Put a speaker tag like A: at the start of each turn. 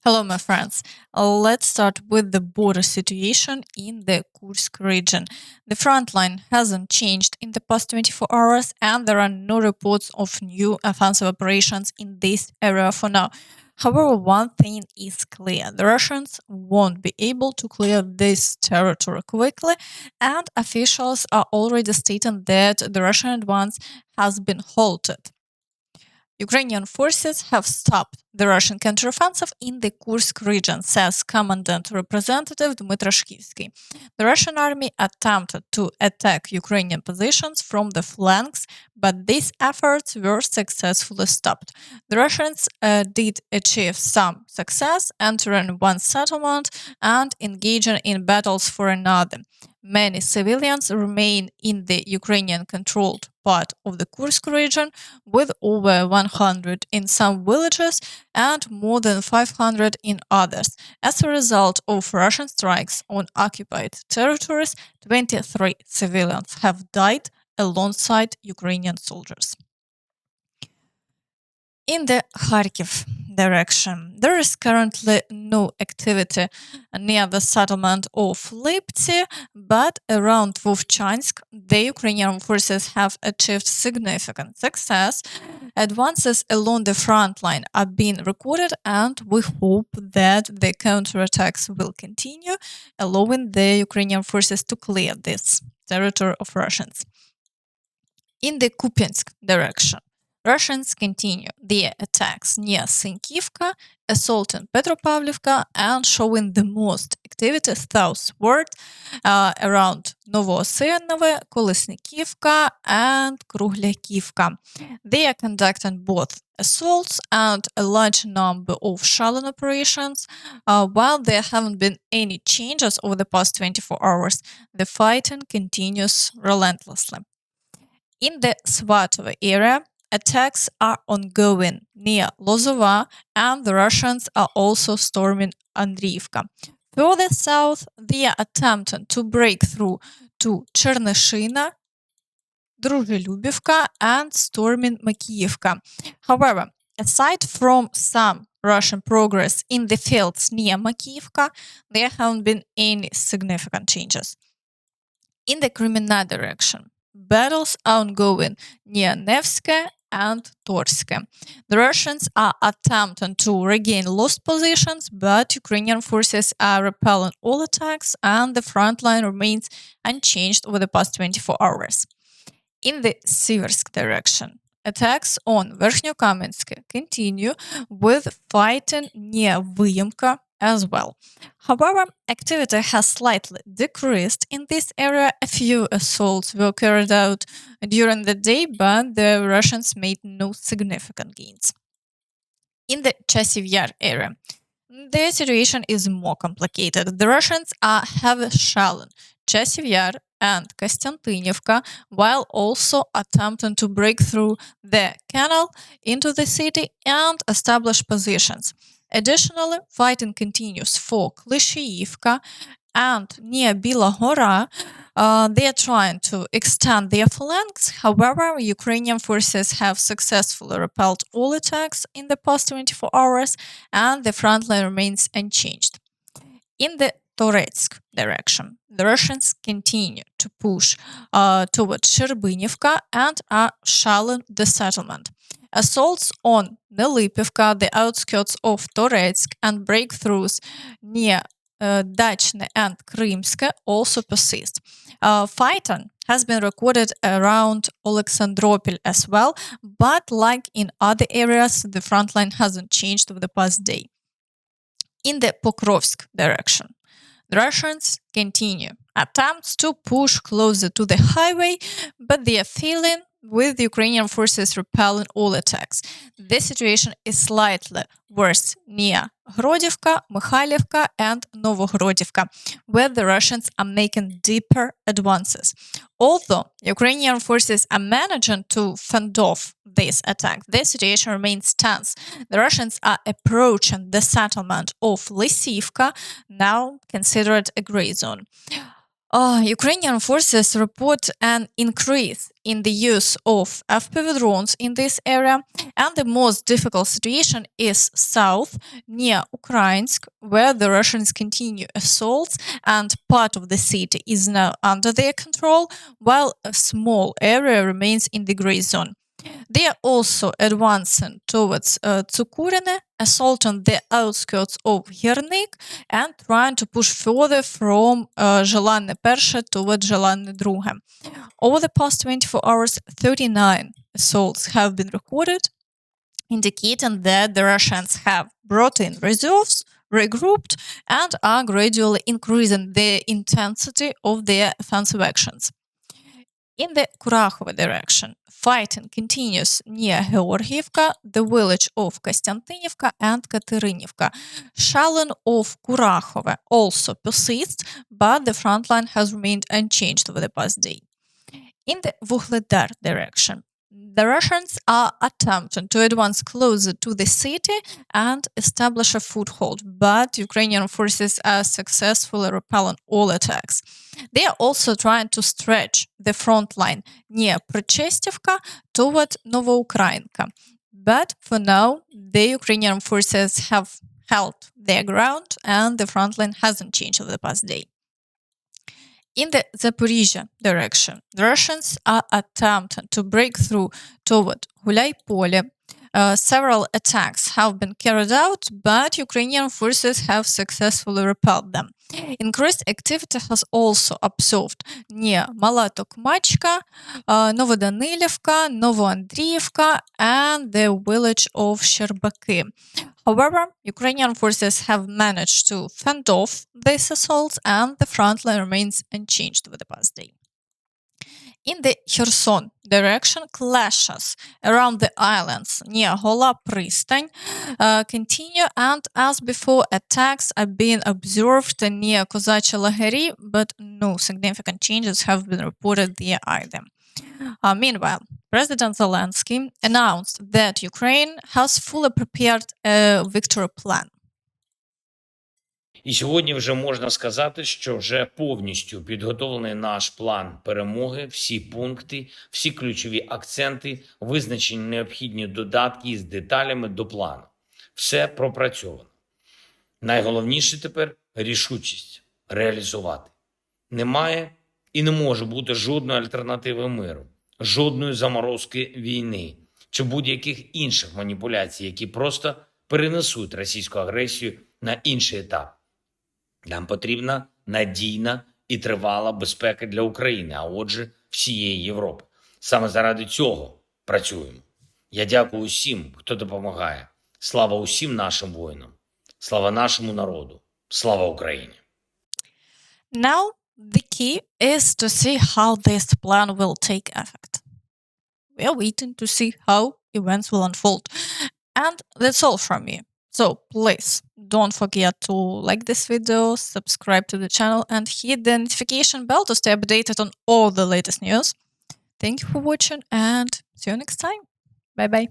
A: Hello, my friends. Let's start with the border situation in the Kursk region. The front line hasn't changed in the past 24 hours, and there are no reports of new offensive operations in this area for now. However, one thing is clear. The Russians won't be able to clear this territory quickly, and officials are already stating that the Russian advance has been halted. Ukrainian forces have stopped the Russian counteroffensive in the Kursk region, says Commandant Representative Dmytro Shkivsky. The Russian army attempted to attack Ukrainian positions from the flanks, but these efforts were successfully stopped. The Russians did achieve some success, entering one settlement and engaging in battles for another. Many civilians remain in the Ukrainian-controlled part of the Kursk region, with over 100 in some villages and more than 500 in others. As a result of Russian strikes on occupied territories, 23 civilians have died alongside Ukrainian soldiers. In the Kharkiv direction, there is currently no activity near the settlement of Lipty, but around Vovchansk, the Ukrainian forces have achieved significant success. Advances along the front line are being recorded, and we hope that the counterattacks will continue, allowing the Ukrainian forces to clear this territory of Russians. In the Kupiansk direction, Russians continue their attacks near Synkivka, assaulting Petropavlivka, and showing the most activity southward around Novoosyanove, Kolesnikivka, and Kruglякivka. They are conducting both assaults and a large number of shelling operations. While there haven't been any changes over the past 24 hours, the fighting continues relentlessly. In the Svatove area, attacks are ongoing near Lozova, and the Russians are also storming Andriivka. Further south, they are attempting to break through to Chernyshina, Druzhelyubivka, and storming Makiivka. However, aside from some Russian progress in the fields near Makiivka, there haven't been any significant changes. In the Kreminna direction, battles are ongoing near Nevske and Torsk. The Russians are attempting to regain lost positions, but Ukrainian forces are repelling all attacks, and the front line remains unchanged over the past 24 hours. In the Siversk direction, attacks on Verkhnyokamensky continue, with fighting near Vyemka as well. However, activity has slightly decreased in this area. A few assaults were carried out during the day, but the Russians made no significant gains. In the Chasiv Yar area, the situation is more complicated. The Russians are heavy shelling Chasiv Yar and Kostiantynivka, while also attempting to break through the canal into the city and establish positions. Additionally, fighting continues for Klishchiivka, and near Bila Hora, they are trying to extend their phalanx. However, Ukrainian forces have successfully repelled all attacks in the past 24 hours, and the front line remains unchanged. In the Toretsk direction, the Russians continue to push towards Sherbynivka and are shelling the settlement. Assaults on Nelipivka, the outskirts of Toretsk, and breakthroughs near Dachne and Krymsk also persist. Fighting has been recorded around Alexandropol as well, but like in other areas, the front line hasn't changed over the past day. In the Pokrovsk direction, the Russians continue attempts to push closer to the highway, but they are failing, with the Ukrainian forces repelling all attacks. The situation is slightly worse near Grodivka, Mikhailivka, and Novogrodivka, where the Russians are making deeper advances. Although Ukrainian forces are managing to fend off this attack, the situation remains tense. The Russians are approaching the settlement of Lysivka, now considered a gray zone. Ukrainian forces report an increase in the use of FPV drones in this area, and the most difficult situation is south near Ukrainsk, where the Russians continue assaults and part of the city is now under their control, while a small area remains in the gray zone. They are also advancing towards Tsukurine, assaulting the outskirts of Hernik, and trying to push further from Желанне Перше towards Желанне Друге. Over the past 24 hours, 39 assaults have been recorded, indicating that the Russians have brought in reserves, regrouped, and are gradually increasing the intensity of their offensive actions. In the Kurakhove direction, fighting continues near Georgievka, the village of Kostiantynivka and Katerynivka. Shelling of Kurakhove also persists, but the front line has remained unchanged over the past day. In the Vuhledar direction, the Russians are attempting to advance closer to the city and establish a foothold, but Ukrainian forces are successfully repelling all attacks. They are also trying to stretch the front line near Prechestivka toward Novoukrainka. But for now, the Ukrainian forces have held their ground and the front line hasn't changed over the past day. In the Zaporizhzhia direction, the Russians are attempting to break through toward Gulay-Pole. Several attacks have been carried out, but Ukrainian forces have successfully repelled them. Increased activity has also observed near Mala Tokmachka, Novodanilivka, Novoandriivka, and the village of Sherbaki. However, Ukrainian forces have managed to fend off these assaults, and the front line remains unchanged over the past day. In the Kherson direction, clashes around the islands near Hola Pristan continue, and as before, attacks are being observed near Kozachi Laheri, but no significant changes have been reported there either. Meanwhile, President Zelensky announced that Ukraine has fully prepared a victory plan.
B: І сьогодні вже можна сказати, що вже повністю підготовлений наш план перемоги, всі пункти, всі ключові акценти, визначені необхідні додатки з деталями до плану. Все пропрацьовано. Найголовніше тепер – рішучість реалізувати. Немає і не може бути жодної альтернативи миру, жодної заморозки війни чи будь-яких інших маніпуляцій, які просто перенесуть російську агресію на інший етап. Нам потрібна надійна і тривала безпека для України, а отже, всієї Європи. Саме заради цього працюємо. Я дякую усім, хто допомагає. Слава усім нашим воїнам. Слава нашому народу. Слава Україні.
A: Now, the key is to see how this plan will take effect. We are waiting to see how events will unfold. And that's all from me. So please don't forget to like this video, subscribe to the channel, and hit the notification bell to stay updated on all the latest news. Thank you for watching and see you next time. Bye bye.